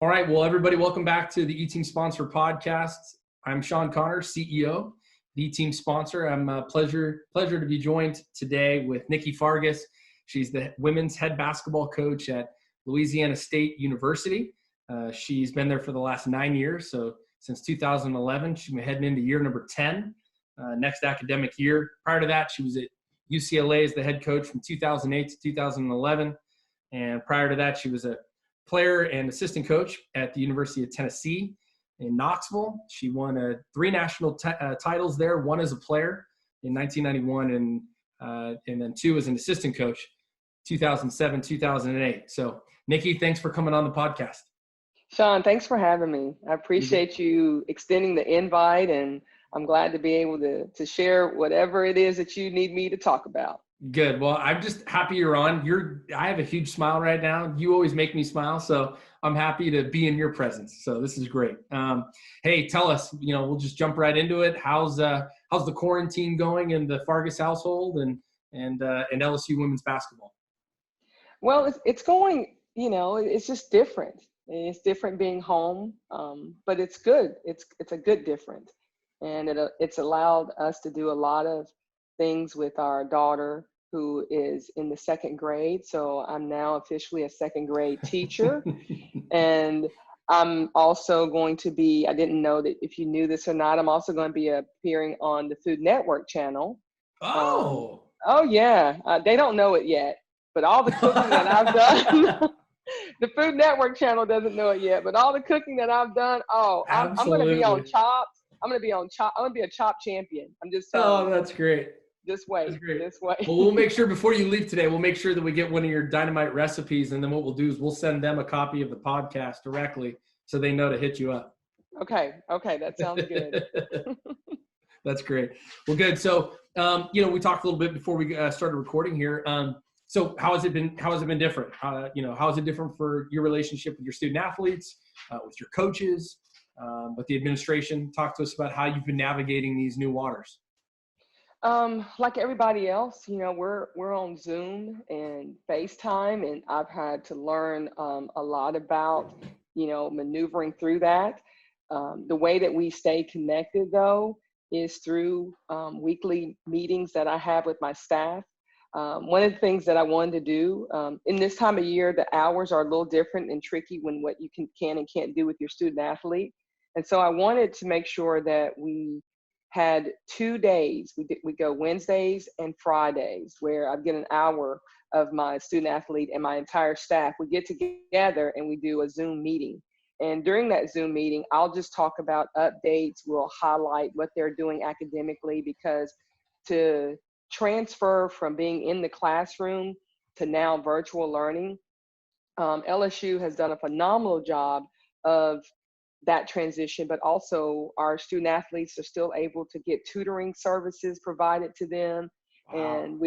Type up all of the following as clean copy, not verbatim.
All right. Well, everybody, welcome back to the E-Team Sponsor Podcast. I'm Sean Connor, CEO, the E-Team Sponsor. I'm pleasure to be joined today with Nikki Fargas. She's the women's head basketball coach at Louisiana State University. She's been there for the last 9 years. So since 2011, she's been heading into year number 10, next academic year. Prior to that, she was at UCLA as the head coach from 2008 to 2011. And prior to that, she was a player and assistant coach at the University of Tennessee in Knoxville. She won 3 national titles there, 1 as a player in 1991 and then 2 as an assistant coach, 2007, 2008. So, Nikki, thanks for coming on the podcast. Sean, thanks for having me. I appreciate you extending the invite, and I'm glad to be able to share whatever it is that you need me to talk about. Good. Well, I'm just happy you're on. I have a huge smile right now. You always make me smile, so I'm happy to be in your presence. So this is great. Hey, tell us. We'll just jump right into it. How's the quarantine going in the Fargas household and LSU women's basketball? Well, it's going. It's just different. It's different being home, but it's good. It's a good different, and it's allowed us to do a lot of things with our daughter, who is in the 2nd grade. So I'm now officially a 2nd grade teacher. And I'm also going to be, I didn't know that if you knew this or not, I'm also going to be appearing on the Food Network channel. Oh. Yeah. They don't know it yet, but all the cooking that I've done, the Food Network channel doesn't know it yet, but all the cooking that I've done, I'm going to be on Chopped. I'm going to be a Chopped champion. I'm just telling you. That's great. This way. Well, we'll make sure before you leave today, we'll make sure that we get one of your dynamite recipes. And then what we'll do is we'll send them a copy of the podcast directly so they know to hit you up. Okay. That sounds good. That's great. Well, good. So, we talked a little bit before we started recording here. So how has it been different? How is it different for your relationship with your student athletes, with your coaches, with the administration? Talk to us about how you've been navigating these new waters. Like everybody else, we're on Zoom and FaceTime, and I've had to learn a lot about, maneuvering through that. The way that we stay connected, though, is through weekly meetings that I have with my staff. One of the things that I wanted to do in this time of year, the hours are a little different and tricky when what you can and can't do with your student athlete. And so I wanted to make sure that we had 2 days. We go Wednesdays and Fridays, where I get an hour of my student athlete and my entire staff. We get together and we do a Zoom meeting. And during that Zoom meeting, I'll just talk about updates. We'll highlight what they're doing academically, because to transfer from being in the classroom to now virtual learning, LSU has done a phenomenal job of that transition, but also our student athletes are still able to get tutoring services provided to them. Wow. And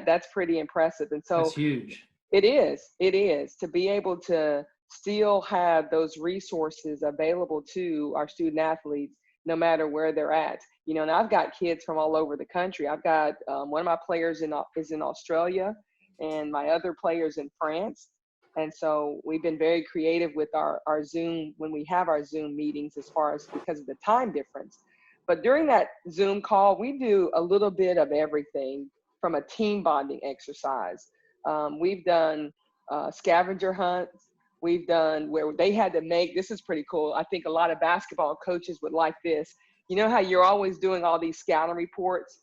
that's pretty impressive. And so that's huge. It is to be able to still have those resources available to our student athletes, no matter where they're at. And I've got kids from all over the country. I've got one of my players is in Australia, and my other players in France. And so we've been very creative with our Zoom when we have our Zoom meetings, as far as because of the time difference. But during that Zoom call, we do a little bit of everything from a team bonding exercise. We've done scavenger hunts. We've done where they had to this is pretty cool. I think a lot of basketball coaches would like this. You know how you're always doing all these scouting reports,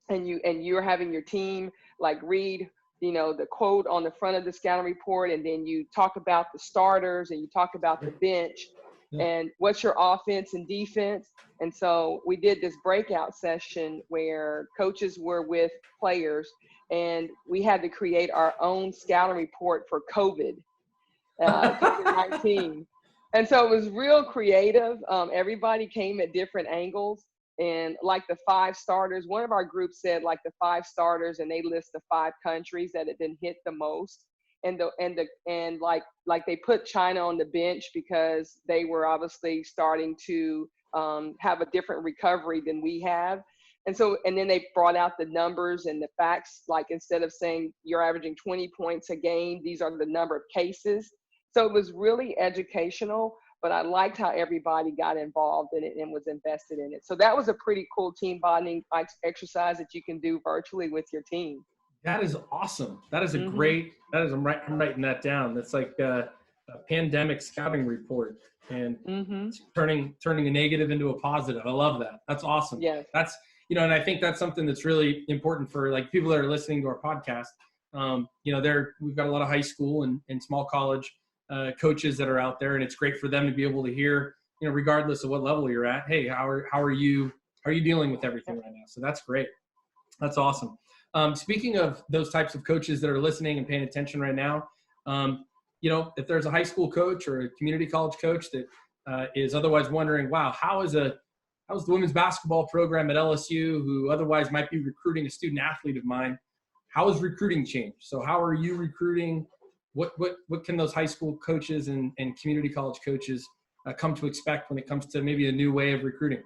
and you're having your team like read the quote on the front of the scouting report, and then you talk about the starters and you talk about the bench and what's your offense and defense. And so we did this breakout session where coaches were with players, and we had to create our own scouting report for COVID-19. And so it was real creative. Everybody came at different angles. And like the 5 starters, one of our groups said like the 5 starters, and they list the 5 countries that had been hit the most. And like they put China on the bench because they were obviously starting to have a different recovery than we have. And then they brought out the numbers and the facts, like instead of saying you're averaging 20 points a game, these are the number of cases. So it was really educational, but I liked how everybody got involved in it and was invested in it. So that was a pretty cool team bonding exercise that you can do virtually with your team. That is awesome. That is a Mm-hmm. great, I'm writing that down. That's like a pandemic scouting report and Mm-hmm. turning a negative into a positive. I love that. That's awesome. Yes. That's, and I think that's something that's really important for like people that are listening to our podcast. We've got a lot of high school and small college coaches that are out there, and it's great for them to be able to hear, regardless of what level you're at, hey, how are you dealing with everything right now? So that's great. That's awesome. Speaking of those types of coaches that are listening and paying attention right now, if there's a high school coach or a community college coach that is otherwise wondering, wow, how's the women's basketball program at LSU, who otherwise might be recruiting a student athlete of mine, how has recruiting changed? So how are you recruiting? What can those high school coaches and community college coaches come to expect when it comes to maybe a new way of recruiting?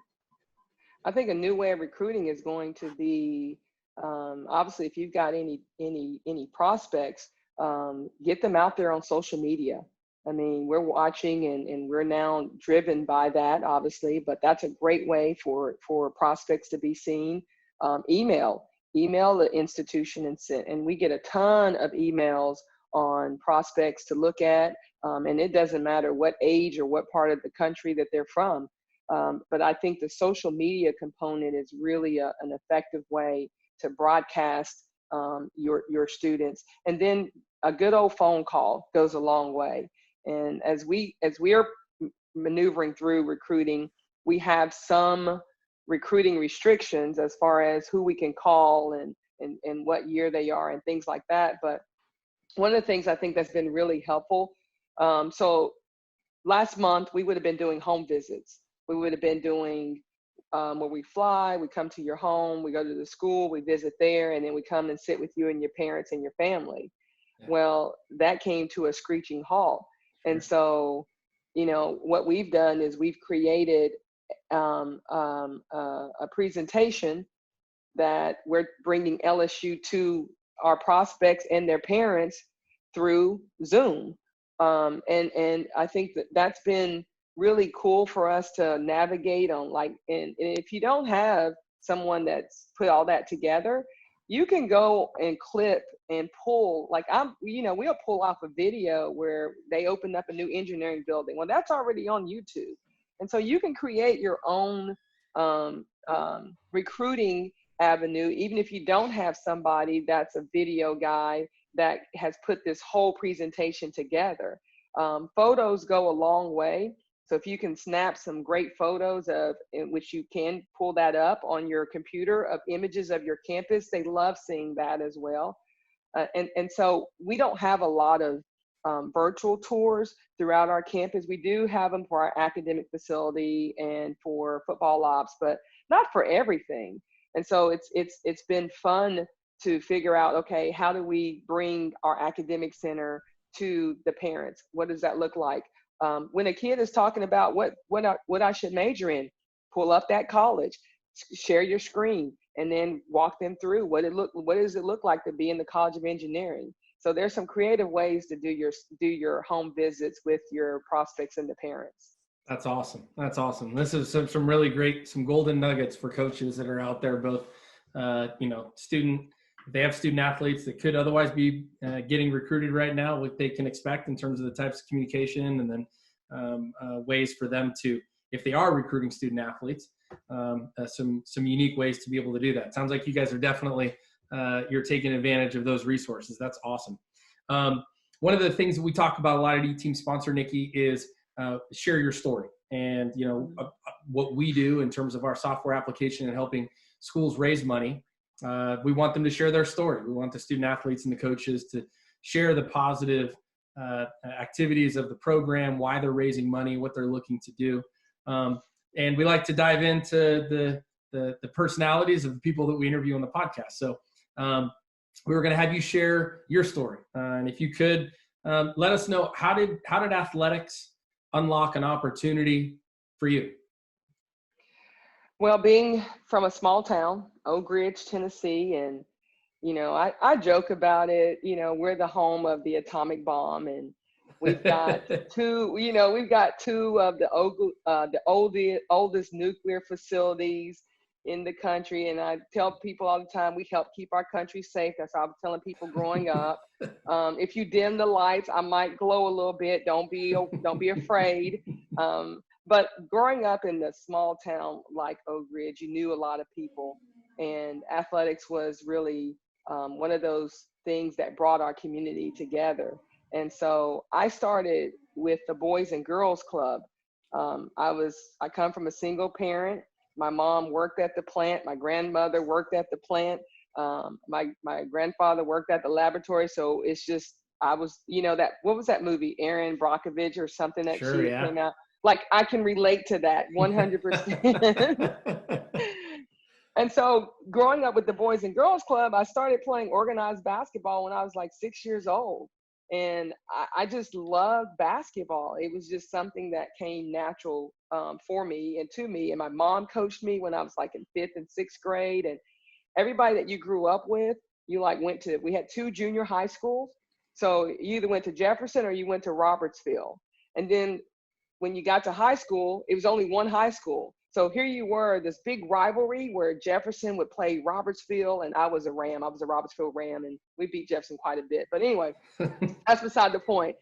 I think a new way of recruiting is going to be, obviously, if you've got any prospects, get them out there on social media. I mean, we're watching and we're now driven by that, obviously, but that's a great way for prospects to be seen. Email the institution and we get a ton of emails on prospects to look at, and it doesn't matter what age or what part of the country that they're from. But I think the social media component is really an effective way to broadcast your students. And then a good old phone call goes a long way. And as we are maneuvering through recruiting, we have some recruiting restrictions as far as who we can call and what year they are and things like that. But one of the things I think that's been really helpful, so last month we would have been doing home visits. We would have been doing where we fly, we come to your home, we go to the school, we visit there, and then we come and sit with you and your parents and your family. Yeah. Well, that came to a screeching halt. And so, what we've done is we've created a presentation that we're bringing LSU to our prospects and their parents through Zoom. And I think that's been really cool for us to navigate on, and if you don't have someone that's put all that together, you can go and clip and pull, we'll pull off a video where they opened up a new engineering building. Well, that's already on YouTube. And so you can create your own recruiting avenue, even if you don't have somebody that's a video guy that has put this whole presentation together. Photos go a long way. So if you can snap some great photos in which you can pull that up on your computer of images of your campus, they love seeing that as well. And so we don't have a lot of virtual tours throughout our campus. We do have them for our academic facility and for football ops, but not for everything. And so it's been fun to figure out, okay, how do we bring our academic center to the parents? What does that look like? When a kid is talking about what I should major in, pull up that college, share your screen, and then walk them through what does it look like to be in the College of Engineering. So there's some creative ways to do your home visits with your prospects and the parents. That's awesome. That's awesome. This is some really great, some golden nuggets for coaches that are out there, both, if they have student athletes that could otherwise be getting recruited right now, what they can expect in terms of the types of communication, and then ways for them to, if they are recruiting student athletes, some unique ways to be able to do that. Sounds like you guys are definitely, you're taking advantage of those resources. That's awesome. One of the things that we talk about a lot at eTeam Sponsor, Nikki, is share your story. And, what we do in terms of our software application and helping schools raise money, we want them to share their story. We want the student athletes and the coaches to share the positive activities of the program, why they're raising money, what they're looking to do. And we like to dive into the personalities of the people that we interview on the podcast. So we were going to have you share your story. And if you could let us know, how did athletics unlock an opportunity for you? Well, being from a small town, Oak Ridge, Tennessee, and, I joke about it, we're the home of the atomic bomb. And We've got we've got two of the oldest nuclear facilities in the country. And I tell people all the time, we help keep our country safe. That's what I was telling people growing up. If you dim the lights, I might glow a little bit. Don't be afraid. But growing up in a small town like Oak Ridge, you knew a lot of people, and athletics was really one of those things that brought our community together. And so I started with the Boys and Girls Club. I come from a single parent. My mom worked at the plant. My grandmother worked at the plant. My grandfather worked at the laboratory. So it's just, I was, what was that movie, Erin Brockovich or something that came out? Like, I can relate to that 100%. And so growing up with the Boys and Girls Club, I started playing organized basketball when I was like 6 years old. And I just loved basketball. It was just something that came natural for me and to me. And my mom coached me when I was like in 5th and 6th grade. And everybody that you grew up with, we had 2 junior high schools. So you either went to Jefferson or you went to Robertsville. And then when you got to high school, it was only one high school. So here you were, this big rivalry where Jefferson would play Robertsville, and I was a Ram. I was a Robertsville Ram, and we beat Jefferson quite a bit. But anyway, that's beside the point.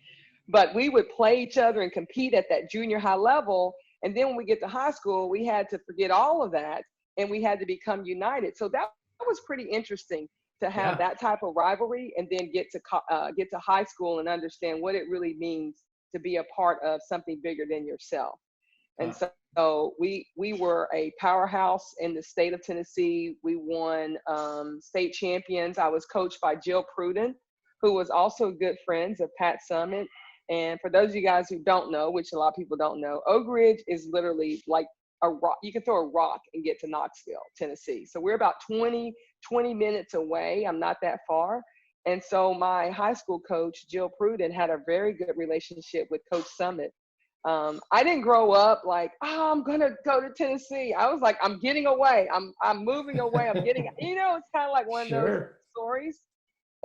But we would play each other and compete at that junior high level. And then when we get to high school, we had to forget all of that, and we had to become united. So that was pretty interesting to have that type of rivalry, and then get to high school and understand what it really means to be a part of something bigger than yourself. And so we were a powerhouse in the state of Tennessee. We won state champions. I was coached by Jill Pruden, who was also good friends of Pat Summitt. And for those of you guys who don't know, which a lot of people don't know, Oak Ridge is literally like a rock. You can throw a rock and get to Knoxville, Tennessee. So we're about 20 minutes away. I'm not that far. And so my high school coach, Jill Pruden, had a very good relationship with Coach Summitt. I didn't grow up like, I'm going to go to Tennessee. I was like, I'm getting away. I'm moving away. I'm getting, it's kind of like one of those stories.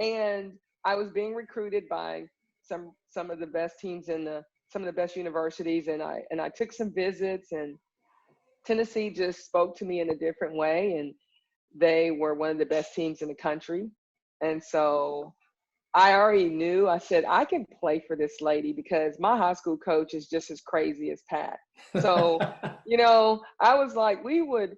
And I was being recruited by some of the best teams some of the best universities. And I took some visits, and Tennessee just spoke to me in a different way. And they were one of the best teams in the country. And so I already knew, I said, I can play for this lady because my high school coach is just as crazy as Pat. So, I was like, we would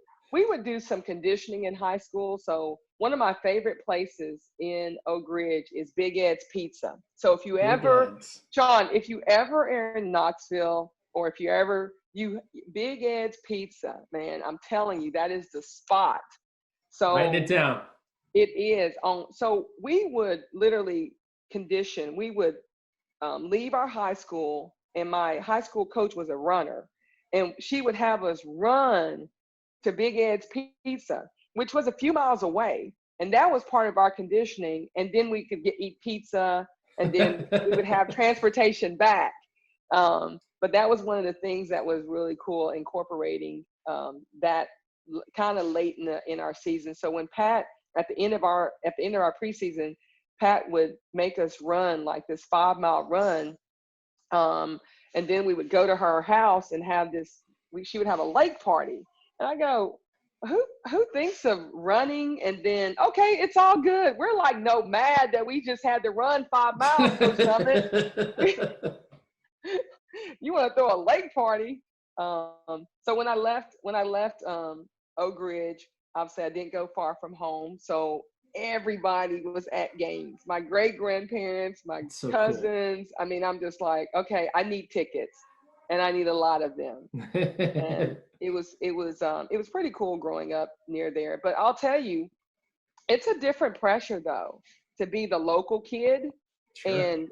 do some conditioning in high school. So one of my favorite places in Oak Ridge is Big Ed's Pizza. So if you ever, Sean, if you ever are in Knoxville, or if Big Ed's Pizza, man, I'm telling you, that is the spot. So write it down. It is so we would literally condition. We would leave our high school, and my high school coach was a runner, and she would have us run to Big Ed's Pizza, which was a few miles away. And that was part of our conditioning. And then we could eat pizza, and then we would have transportation back. But that was one of the things that was really cool, incorporating that kind of late in our season. So when Pat, at the end of our preseason, Pat would make us run like this 5-mile run. And then we would go to her house and have she would have a lake party. And I go, who thinks of running? And then, okay, it's all good. We're like, no, mad that we just had to run 5 miles or something. You want to throw a lake party? So when I left Oak Ridge, obviously I didn't go far from home. So everybody was at games. My great grandparents, my cousins. Cool. I mean, I'm just like, okay, I need tickets, and I need a lot of them. And it was pretty cool growing up near there. But I'll tell you, it's a different pressure though, to be the local kid. Sure. And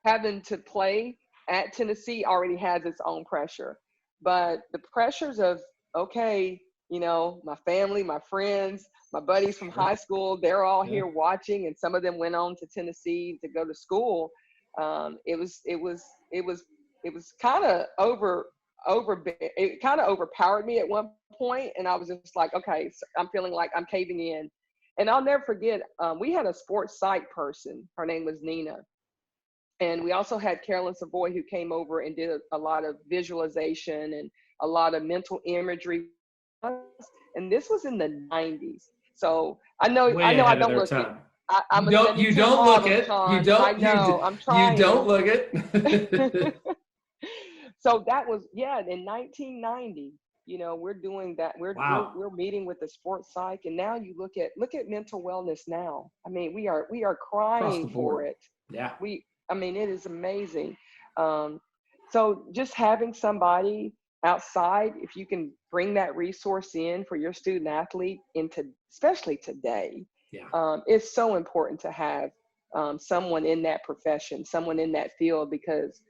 having to play at Tennessee already has its own pressure. But the pressures of, okay, my family, my friends, my buddies from high school, they're all here watching, and some of them went on to Tennessee to go to school. It was kind of it kind of overpowered me at one point, and I was just like, okay, so I'm feeling like I'm caving in. And I'll never forget, we had a sports psych person. Her name was Nina. And we also had Carolyn Savoy, who came over and did a lot of visualization and a lot of mental imagery. And this was in the 90s. So I know Way I ahead of don't their look it. time. I'm a You 72 don't look model, it. Sean. You don't. I know. I'm You trying. don't look it. So that was, yeah, in 1990. We're doing that. Wow. We're meeting with the sports psych, and now you look at mental wellness now. I mean, we are Across crying the for board. it. Yeah. I mean, it is amazing. So just having somebody outside, if you can bring that resource in for your student athlete especially today, Yeah. it's so important to have someone in that profession, someone in that field, because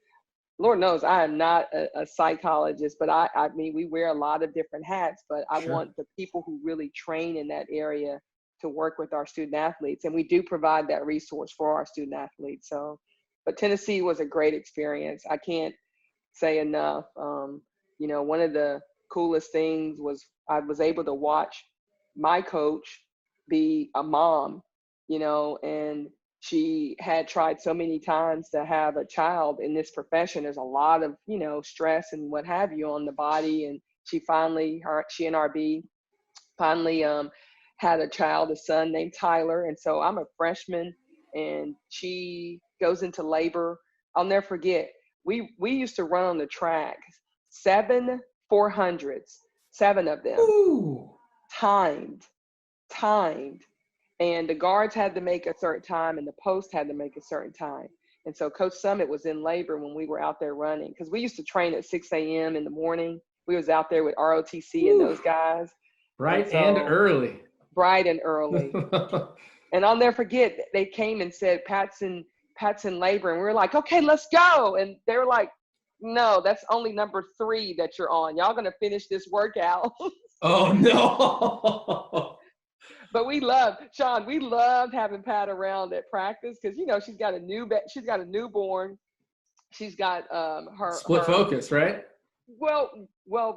Lord knows I am not a psychologist, but I mean, we wear a lot of different hats, but I Sure. want the people who really train in that area to work with our student athletes. And we do provide that resource for our student athletes. So, but Tennessee was a great experience. I can't say enough. One of the coolest things was I was able to watch my coach be a mom, and she had tried so many times to have a child in this profession. There's a lot of, stress and what have you on the body. And she and RB finally had a child, a son named Tyler. And so I'm a freshman and she goes into labor. I'll never forget. We used to run on the track 7 400s, 7 of them. Ooh. timed. And the guards had to make a certain time and the post had to make a certain time. And so Coach Summitt was in labor when we were out there running, because we used to train at 6 a.m. in the morning. We was out there with ROTC and those guys. Bright and early. Bright and early. And I'll never forget, they came and said, Pat's in labor. And we were like, okay, let's go. And they were like, no, that's only number 3 that you're on. Y'all going to finish this workout. Oh, no. But we loved having Pat around at practice, because she's got a newborn. She's got her split focus, right? Well,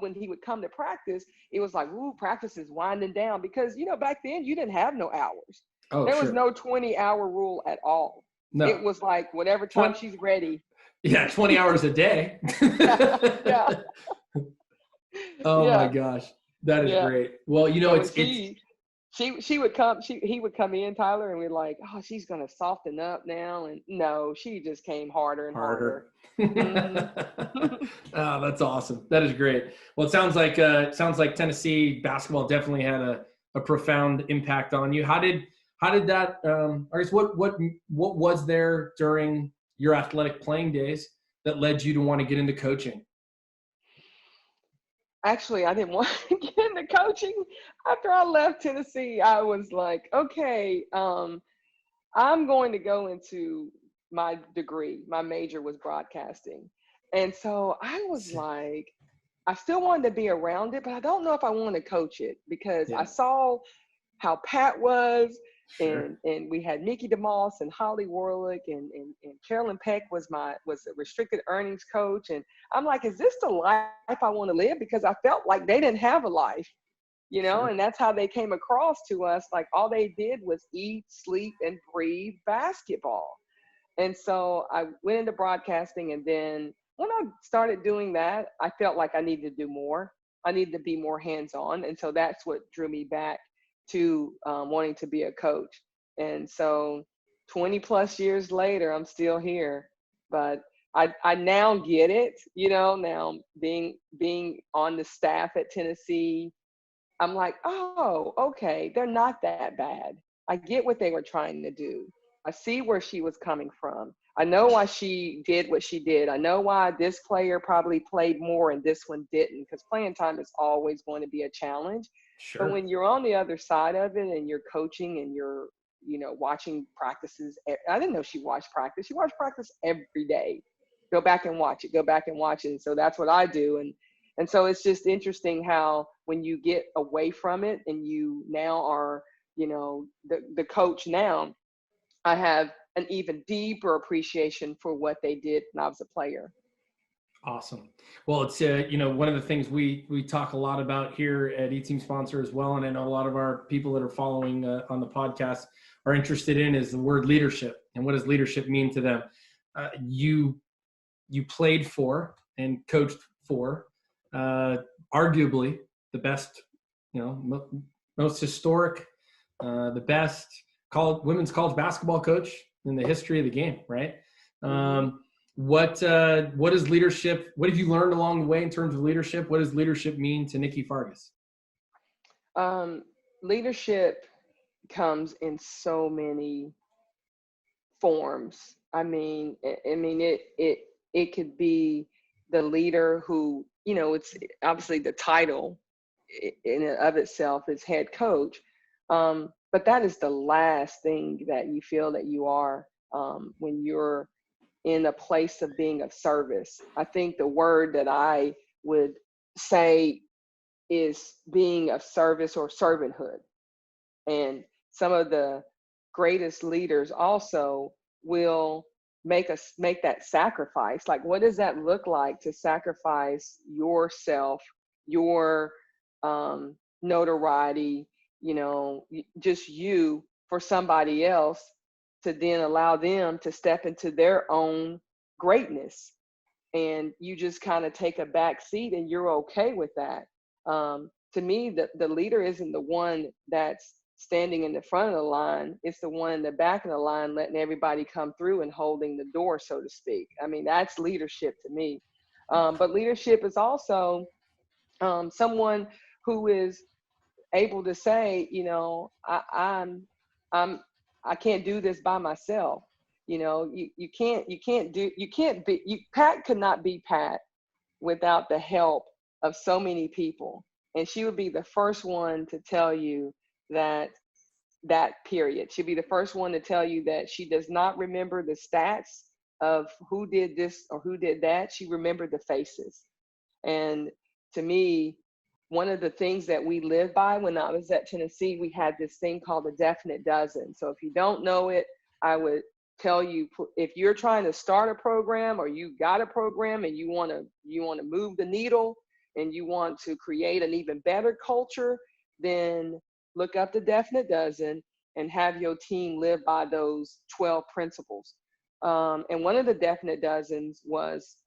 when he would come to practice, it was like, ooh, practice is winding down, because back then you didn't have no hours. Oh, there sure. was no 20-hour rule at all. No. It was like whatever time she's ready. Yeah, 20 hours a day. Yeah. Oh my gosh, that is great. Well, She would come. He would come in, Tyler, and we're like, "Oh, she's gonna soften up now." And no, she just came harder and harder. Oh, that's awesome. That is great. Well, it sounds like Tennessee basketball definitely had a profound impact on you. How did that? I guess what was there during your athletic playing days that led you to want to get into coaching? Actually, I didn't want to get into coaching. After I left Tennessee, I was like, okay, I'm going to go into my degree. My major was broadcasting. And so I was like, I still wanted to be around it, but I don't know if I want to coach it, because I saw how Pat was. Sure. And we had Nikki DeMoss and Holly Warlick and Carolyn Peck was a restricted earnings coach. And I'm like, is this the life I want to live? Because I felt like they didn't have a life, Sure. And that's how they came across to us. Like all they did was eat, sleep, and breathe basketball. And so I went into broadcasting. And then when I started doing that, I felt like I needed to do more. I needed to be more hands-on. And so that's what drew me back to wanting to be a coach. And so 20 plus years later, I'm still here, but I now get it, now being on the staff at Tennessee, I'm like, oh, okay, they're not that bad. I get what they were trying to do. I see where she was coming from. I know why she did what she did. I know why this player probably played more and this one didn't, because playing time is always going to be a challenge. Sure. But when you're on the other side of it and you're coaching and you're, watching practices, I didn't know she watched practice. She watched practice every day. Go back and watch it. And so that's what I do. And so it's just interesting how when you get away from it and you now are, the coach now, I have an even deeper appreciation for what they did when I was a player. Awesome. Well, it's, one of the things we talk a lot about here at E-Team Sponsor as well. And I know a lot of our people that are following on the podcast are interested in is the word leadership. And what does leadership mean to them? you played for and coached for arguably the best, most historic, the best women's college basketball coach in the history of the game, right? What is leadership? What have you learned along the way in terms of leadership? What does leadership mean to Nikki Fargas? Leadership comes in so many forms. It could be the leader who, it's obviously the title in and of itself is head coach. But that is the last thing that you feel that you are when you're in a place of being of service. I think the word that I would say is being of service or servanthood. And some of the greatest leaders also will make that sacrifice. Like, what does that look like to sacrifice yourself, your notoriety, just you for somebody else, to then allow them to step into their own greatness. And you just kind of take a back seat and you're okay with that. To me, the leader isn't the one that's standing in the front of the line. It's the one in the back of the line, letting everybody come through and holding the door, so to speak. That's leadership to me. But leadership is also someone who is able to say, I can't do this by myself. Pat could not be Pat without the help of so many people. And she would be the first one to tell you that period. She'd be the first one to tell you that she does not remember the stats of who did this or who did that. She remembered the faces. And to me, one of the things that we live by when I was at Tennessee, we had this thing called the definite dozen. So if you don't know it, I would tell you, if you're trying to start a program or you got a program and you want to move the needle and you want to create an even better culture, then look up the definite dozen and have your team live by those 12 principles. And one of the definite dozens was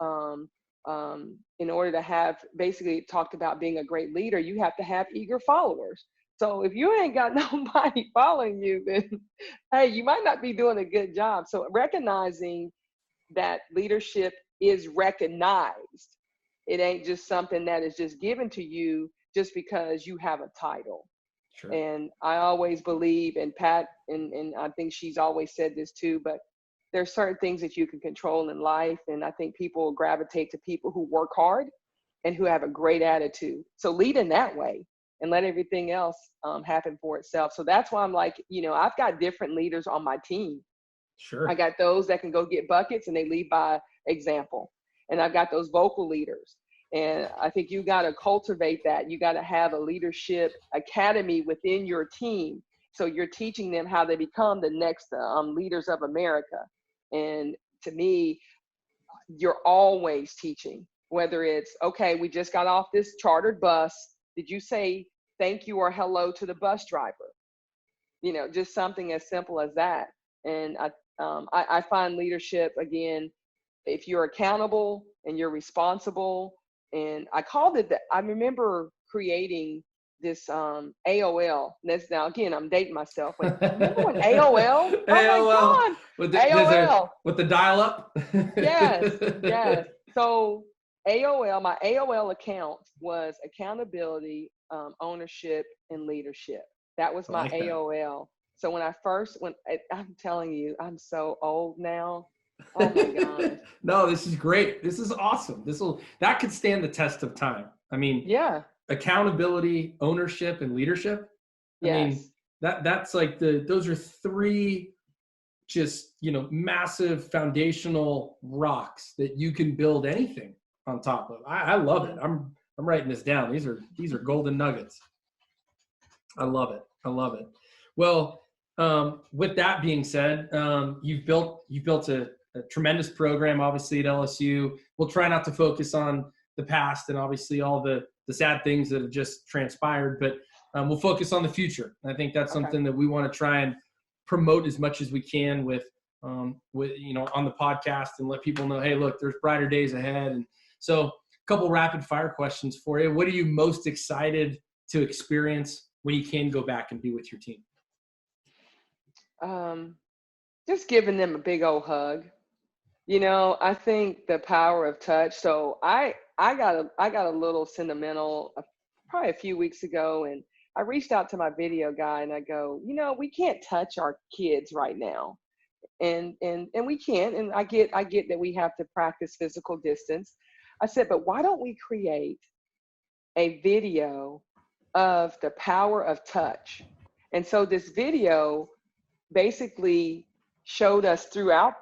in order to have, basically it talked about being a great leader, you have to have eager followers. So if you ain't got nobody following you, then hey, you might not be doing a good job. So recognizing that leadership is recognized. It ain't just something that is just given to you just because you have a title. Sure. And I always believe, and Pat, and I think she's always said this too, but there's certain things that you can control in life. And I think people will gravitate to people who work hard and who have a great attitude. So lead in that way and let everything else happen for itself. So that's why I'm like, I've got different leaders on my team. Sure. I got those that can go get buckets and they lead by example. And I've got those vocal leaders. And I think you got to cultivate that. You got to have a leadership academy within your team. So you're teaching them how they become the next leaders of America. And to me, you're always teaching, whether it's, okay, we just got off this chartered bus. Did you say thank you or hello to the bus driver? Just something as simple as that. And I find leadership, again, if you're accountable and you're responsible. And I called it that. I remember creating this AOL. Now again, I'm dating myself. But remember when AOL? Oh my God! AOL with the dial-up. Yes. So AOL, my AOL account was accountability, ownership, and leadership. That was my AOL. So when I'm telling you, I'm so old now. Oh my God. No, this is great. This is awesome. That could stand the test of time. Yeah. Accountability, ownership, and leadership. Yes. That's like those are three just, massive foundational rocks that you can build anything on top of. I love it. I'm writing this down. These are golden nuggets. I love it. Well, with that being said, you've built a tremendous program, obviously, at LSU. We'll try not to focus on the past and obviously all the sad things that have just transpired, but we'll focus on the future. And I think that's something that we want to try and promote as much as we can with with, on the podcast and let people know, hey, look, there's brighter days ahead. And so a couple rapid fire questions for you. What are you most excited to experience when you can go back and be with your team? Just giving them a big old hug. I think the power of touch. So I got a little sentimental probably a few weeks ago, and I reached out to my video guy and I go, we can't touch our kids right now. And we can't. And I get that we have to practice physical distance. I said, but why don't we create a video of the power of touch? And so this video basically showed us throughout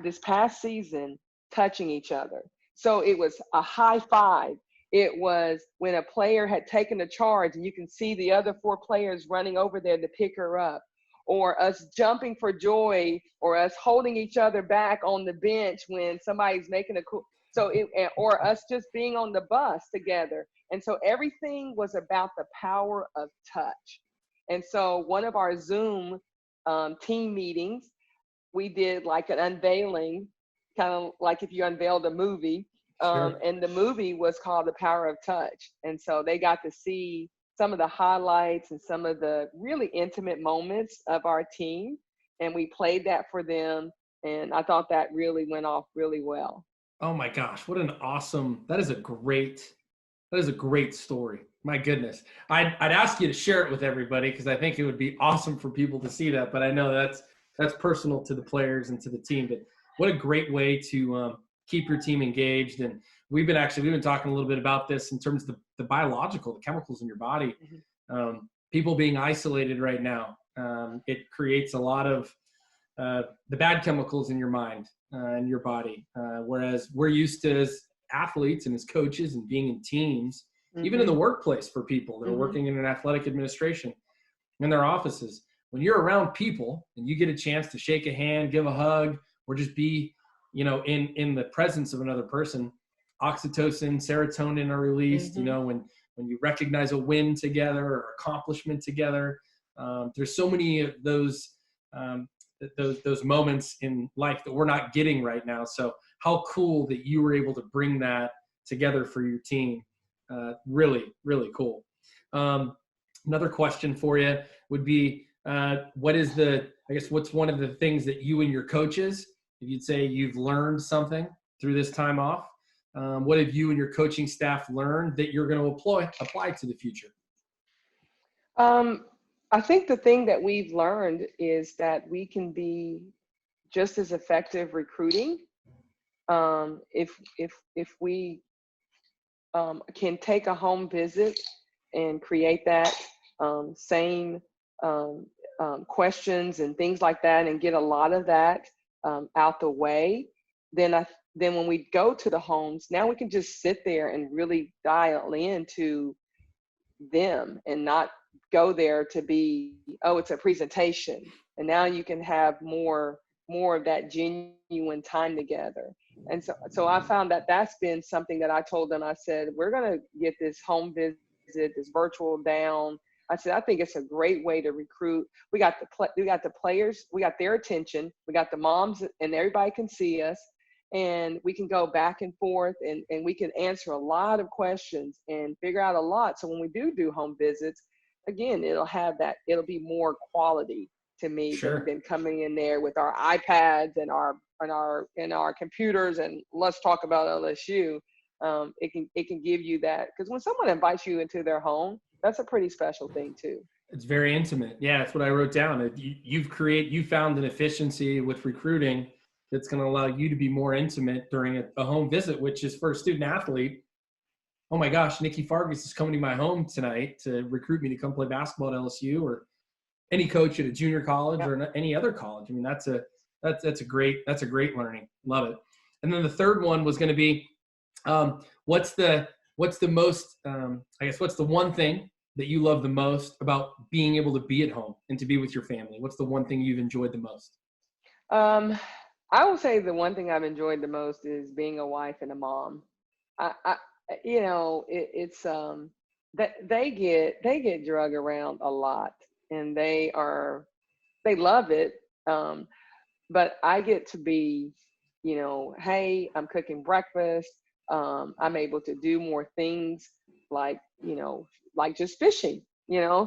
this past season touching each other. So it was a high five. It was when a player had taken a charge and you can see the other 4 players running over there to pick her up, or us jumping for joy, or us holding each other back on the bench when somebody's making a cool, or us just being on the bus together. And so everything was about the power of touch. And so one of our Zoom team meetings, we did like an unveiling, kind of like if you unveiled a movie. Sure. And the movie was called The Power of Touch. And so they got to see some of the highlights and some of the really intimate moments of our team. And we played that for them. And I thought that really went off really well. Oh my gosh, what an awesome, that is a great story. My goodness. I'd ask you to share it with everybody because I think it would be awesome for people to see that. But I know that's personal to the players and to the team. But what a great way to keep your team engaged. And we've been talking a little bit about this in terms of the biological, the chemicals in your body. People being isolated right now, it creates a lot of the bad chemicals in your mind and your body. Whereas we're used to, as athletes and as coaches, and being in teams, even in the workplace for people that are working in an athletic administration in their offices. When you're around people and you get a chance to shake a hand, give a hug, or just be, in the presence of another person, oxytocin, serotonin are released. When you recognize a win together or accomplishment together, there's so many of those moments in life that we're not getting right now. So how cool that you were able to bring that together for your team. Really, really cool. Another question for you would be, what's one of the things that you and your coaches, if you'd say you've learned something through this time off, what have you and your coaching staff learned that you're going to apply to the future? I think the thing that we've learned is that we can be just as effective recruiting if we can take a home visit and create that same questions and things like that, and get a lot of that out the way. Then when we go to the homes, now we can just sit there and really dial into them and not go there to be, it's a presentation. And now you can have more of that genuine time together. And so I found that that's been something that I told them. I said, we're going to get this home visit, this virtual down. I said, I think it's a great way to recruit. We got the players, we got their attention, we got the moms, and everybody can see us, and we can go back and forth, and we can answer a lot of questions and figure out a lot. So when we do home visits, again, it'll be more quality to me than coming in there with our iPads and our computers and let's talk about LSU. It can give you that, because when someone invites you into their home, that's a pretty special thing too. It's very intimate. Yeah, that's what I wrote down. You found an efficiency with recruiting that's going to allow you to be more intimate during a home visit, which is for a student athlete. Oh my gosh, Nikki Fargas is coming to my home tonight to recruit me to come play basketball at LSU, or any coach at a junior college or any other college. I mean, that's a great learning. Love it. And then the third one was going to be, what's the one thing that you love the most about being able to be at home and to be with your family? What's the one thing you've enjoyed the most? I would say the one thing I've enjoyed the most is being a wife and a mom. It's that they get drug around a lot, and they love it. but I get to be, hey, I'm cooking breakfast. I'm able to do more things like, like just fishing,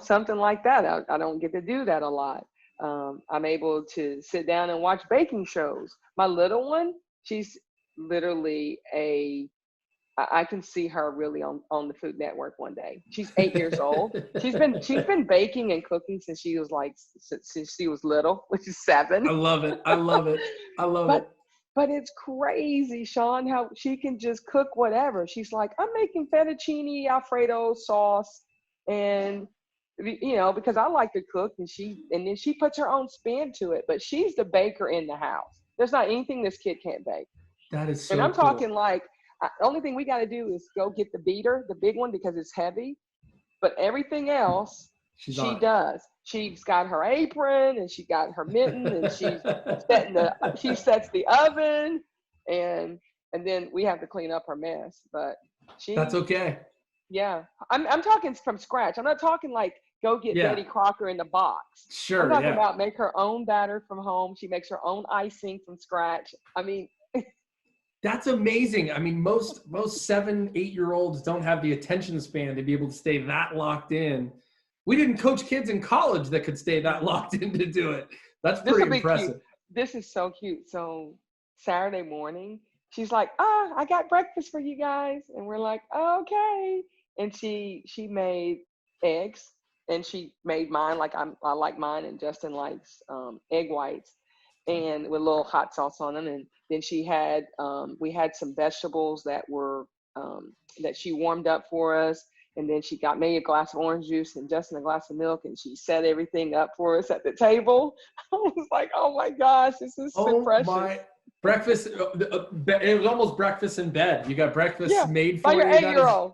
something like that. I don't get to do that a lot. I'm able to sit down and watch baking shows. My little one, she's literally I can see her really on the Food Network one day. She's 8 years old. She's been baking and cooking since she was since she was little, which is 7. I love it. I love it. I love it. But it's crazy, Sean, how she can just cook whatever. She's like, I'm making fettuccine Alfredo sauce, and because I like to cook, and then she puts her own spin to it. But she's the baker in the house. There's not anything this kid can't bake. That is so And I'm cool. talking like, the only thing we got to do is go get the beater, the big one, because it's heavy. But everything else, she does. She's got her apron, and she got her mitten, and she sets the oven, and then we have to clean up her mess. But that's okay. Yeah, I'm talking from scratch. I'm not talking like go get Betty Crocker in the box. Sure. I'm talking about make her own batter from home. She makes her own icing from scratch. I mean. That's amazing. I mean, most 7-8-year-olds don't have the attention span to be able to stay that locked in. We didn't coach kids in college that could stay that locked in to do it. That's pretty impressive. Cute. This is so cute. So Saturday morning, she's like, I got breakfast for you guys. And we're like, okay. And she made eggs, and she made mine like I like mine, and Justin likes egg whites, and with a little hot sauce on them. And then she had, we had some vegetables that were, that she warmed up for us. And then she got me a glass of orange juice and Justin a glass of milk, and she set everything up for us at the table. I was like, oh my gosh, this is so precious. My breakfast, it was almost breakfast in bed. You got breakfast made for by you. Your 8-year-old.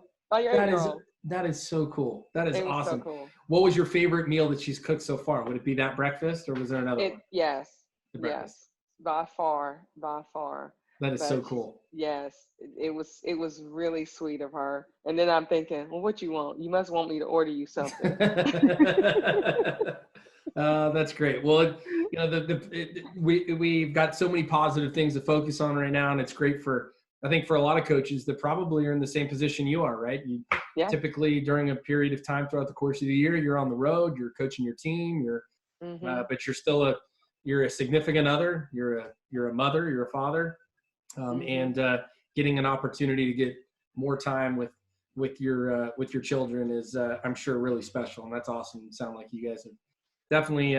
That is so cool. That is awesome. So cool. What was your favorite meal that she's cooked so far? Would it be that breakfast, or was there another one? Yes, by far. That is so cool. Yes, it was really sweet of her. And then I'm thinking, well, what you want? You must want me to order you something. That's great. Well, we've got so many positive things to focus on right now, and it's great I think for a lot of coaches that probably are in the same position you are, right? Typically during a period of time throughout the course of the year, you're on the road, you're coaching your team, but you're still you're a significant other, you're a mother, you're a father. And getting an opportunity to get more time with your children is, I'm sure, really special, and that's awesome. It sounds like you guys have definitely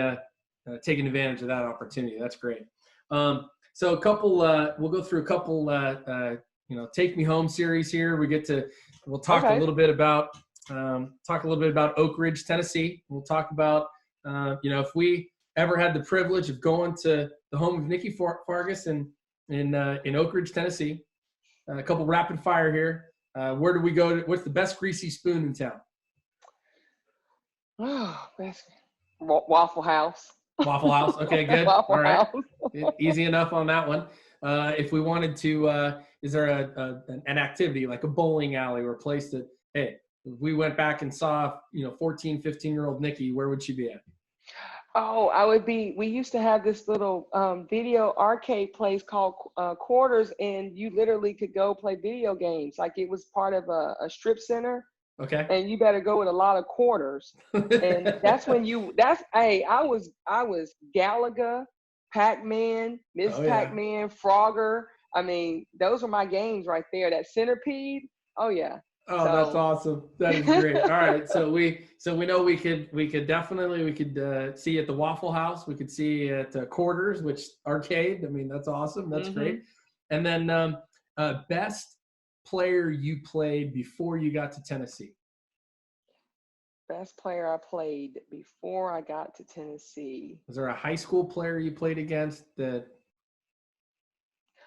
taken advantage of that opportunity. That's great. So we'll go through a couple, take me home series here. We'll talk a little bit about Oak Ridge, Tennessee. We'll talk about if we ever had the privilege of going to the home of Nikki Fargas in Oak Ridge, Tennessee. A couple rapid fire here. Where do we go? What's the best greasy spoon in town? Oh, best Waffle House. Waffle House. Okay, good. Waffle All right. House. Easy enough on that one. If we wanted to, is there an activity like a bowling alley or a place that, hey, if we went back and saw, 14, 15-year-old Nikki, where would she be at? Oh, we used to have this little video arcade place called Quarters, and you literally could go play video games. Like it was part of a strip center. Okay. And you better go with a lot of quarters. And that's when I was Galaga, Pac-Man, Miss Pac-Man, Frogger. I mean, those were my games right there. That Centipede. Oh yeah. Oh, that's awesome. That is great. All right. So we know we could see you at the Waffle House. We could see you at Quarters, which arcade. I mean, that's awesome. That's great. And then best player you played before you got to Tennessee. Best player I played before I got to Tennessee. Was there a high school player you played against that?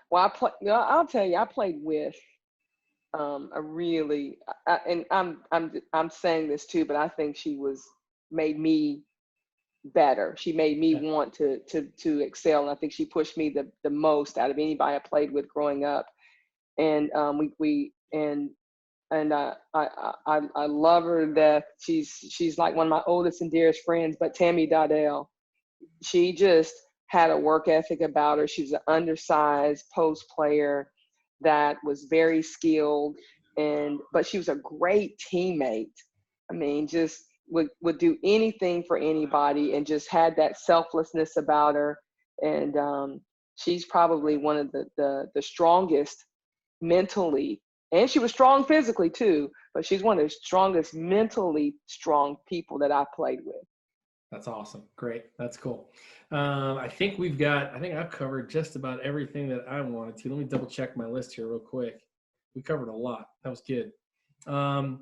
Well, I'll tell you, I played with and I'm saying this too, but I think she made me better. She made me want to excel, and I think she pushed me the most out of anybody I played with growing up. And I love her to death. She's like one of my oldest and dearest friends. But Tammy Dodell, she just had a work ethic about her. She was an undersized post player that was very skilled, but she was a great teammate. I mean, just would do anything for anybody and just had that selflessness about her. And she's probably one of the strongest mentally, and she was strong physically too, but she's one of the strongest mentally strong people that I played with. That's awesome. Great. That's cool. I think I've covered just about everything that I wanted to. Let me double check my list here real quick. We covered a lot. That was good. I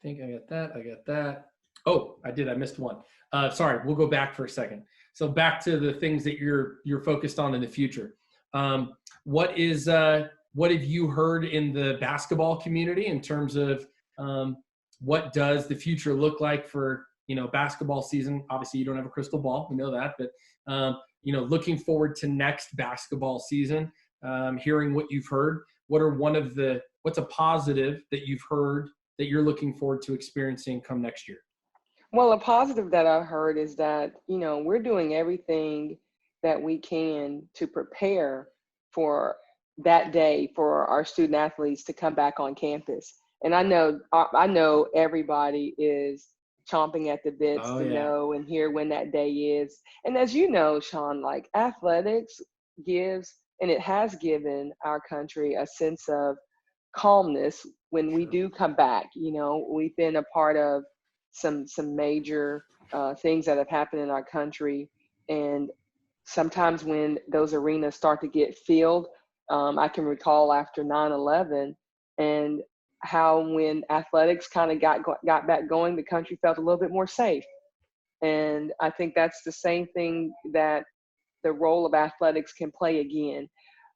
think I got that. Oh, I did. I missed one. Sorry. We'll go back for a second. So back to the things that you're focused on in the future. What have you heard in the basketball community in terms of what does the future look like for, basketball season? Obviously you don't have a crystal ball. We know that, but looking forward to next basketball season, hearing what you've heard, what's a positive that you've heard that you're looking forward to experiencing come next year? Well, a positive that I heard is that, we're doing everything that we can to prepare for that day for our student athletes to come back on campus. And I know everybody is chomping at the bits know and hear when that day is. And as you know, Sean, like athletics gives, and it has given our country a sense of calmness when we do come back. We've been a part of some major things that have happened in our country. And sometimes when those arenas start to get filled, I can recall after 9/11 and how when athletics kind of got back going, the country felt a little bit more safe. And I think that's the same thing that the role of athletics can play again,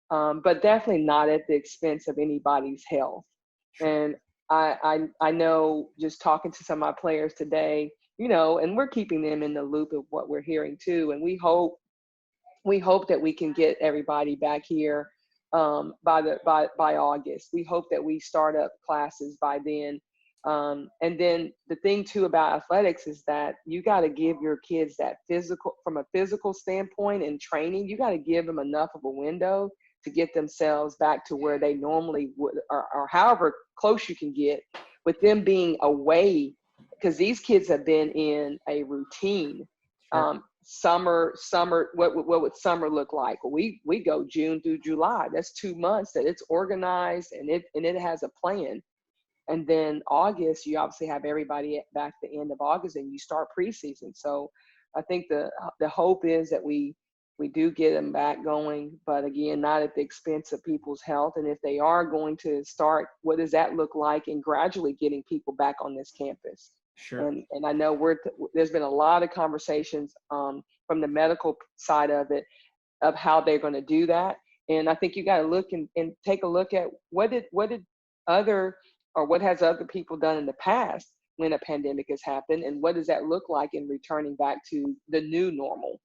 but definitely not at the expense of anybody's health. And I know just talking to some of my players today, and we're keeping them in the loop of what we're hearing too. And we hope that we can get everybody back here by August. We hope that we start up classes by then. And then the thing too about athletics is that you got to give your kids that from a physical standpoint and training, you got to give them enough of a window to get themselves back to where they normally would, or however close you can get with them being away, because these kids have been in a routine. Sure. Summer, what would summer look like? We go June through July. That's 2 months that it's organized and it has a plan. And then August, you obviously have everybody back the end of August and you start preseason. So I think the hope is that we do get them back going, but again, not at the expense of people's health. And if they are going to start, what does that look like in gradually getting people back on this campus? Sure. And I know there's been a lot of conversations from the medical side of it, of how they're going to do that. And I think you got to look and take a look at what has other people done in the past when a pandemic has happened, and what does that look like in returning back to the new normal.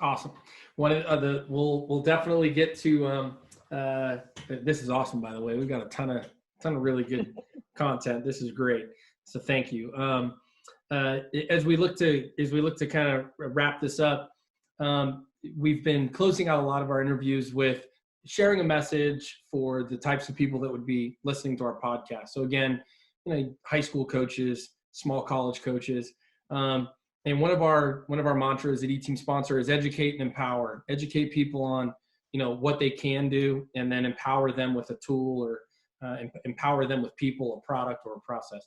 Awesome. We'll definitely get to this is awesome, by the way. We've got a ton of really good content. This is great. So thank you. As we look to kind of wrap this up, we've been closing out a lot of our interviews with sharing a message for the types of people that would be listening to our podcast. So again, high school coaches, small college coaches, and one of our mantras at E-Team Sponsor is educate and empower. Educate people on what they can do, and then empower them with a tool, or empower them with people, a product, or a process.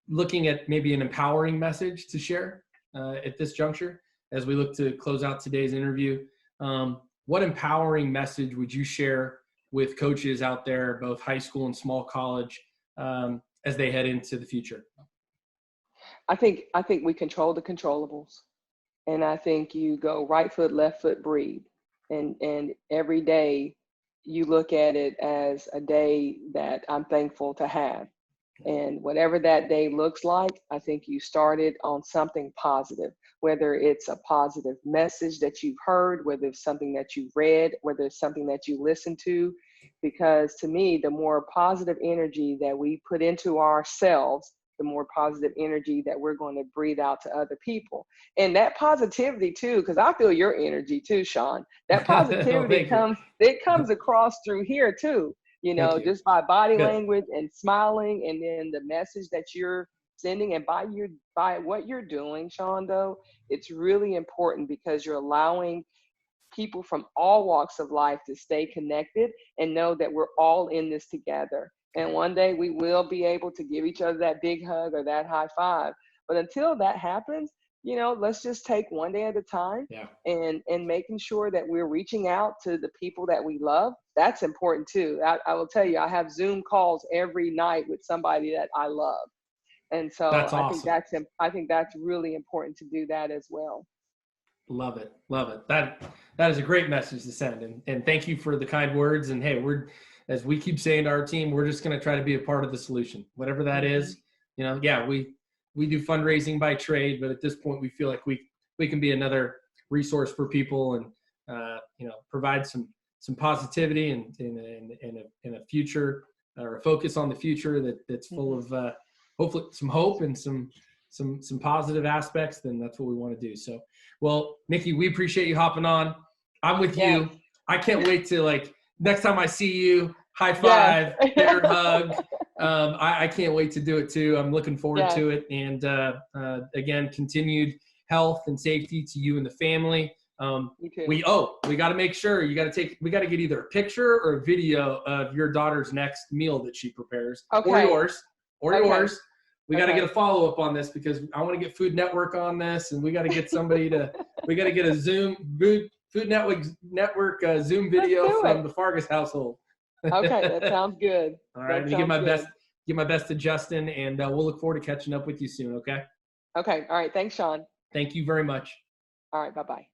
Looking at maybe an empowering message to share at this juncture as we look to close out today's interview. What empowering message would you share with coaches out there, both high school and small college, as they head into the future? I think we control the controllables, and I think you go right foot, left foot, breathe, and every day you look at it as a day that I'm thankful to have. And whatever that day looks like, I think you started on something positive, whether it's a positive message that you've heard, whether it's something that you've read, whether it's something that you listened to, because to me, the more positive energy that we put into ourselves, the more positive energy that we're going to breathe out to other people. And that positivity too, because I feel your energy too, Sean. That positivity comes across through here too, just by body language and smiling, and then the message that you're sending, and by what you're doing, Sean, though, it's really important because you're allowing people from all walks of life to stay connected and know that we're all in this together. And one day we will be able to give each other that big hug or that high five. But until that happens, let's just take one day at a time, and making sure that we're reaching out to the people that we love. That's important too. I will tell you, I have Zoom calls every night with somebody that I love. And so that's awesome. I think that's really important to do that as well. Love it. That is a great message to send. And thank you for the kind words. And hey, as we keep saying to our team, we're just going to try to be a part of the solution, whatever that is. We do fundraising by trade, but at this point we feel like we can be another resource for people, and provide some positivity and in a future, or a focus on the future that's full of hopefully some hope and some positive aspects. Then that's what we want to do. So, well, Nikki, we appreciate you hopping on. I'm with you. I can't wait to next time I see you, high five, bear hug. I can't wait to do it too. I'm looking forward to it. And again, continued health and safety to you and the family. You too. We got to make sure we got to get either a picture or a video of your daughter's next meal that she prepares, or yours. We got to get a follow-up on this, because I want to get Food Network on this, and we got to get somebody we got to get a Food Network Zoom video from the Fargas household. Okay, that sounds good. All right, give my best to Justin, and we'll look forward to catching up with you soon, okay? Okay, all right. Thanks, Sean. Thank you very much. All right, bye-bye.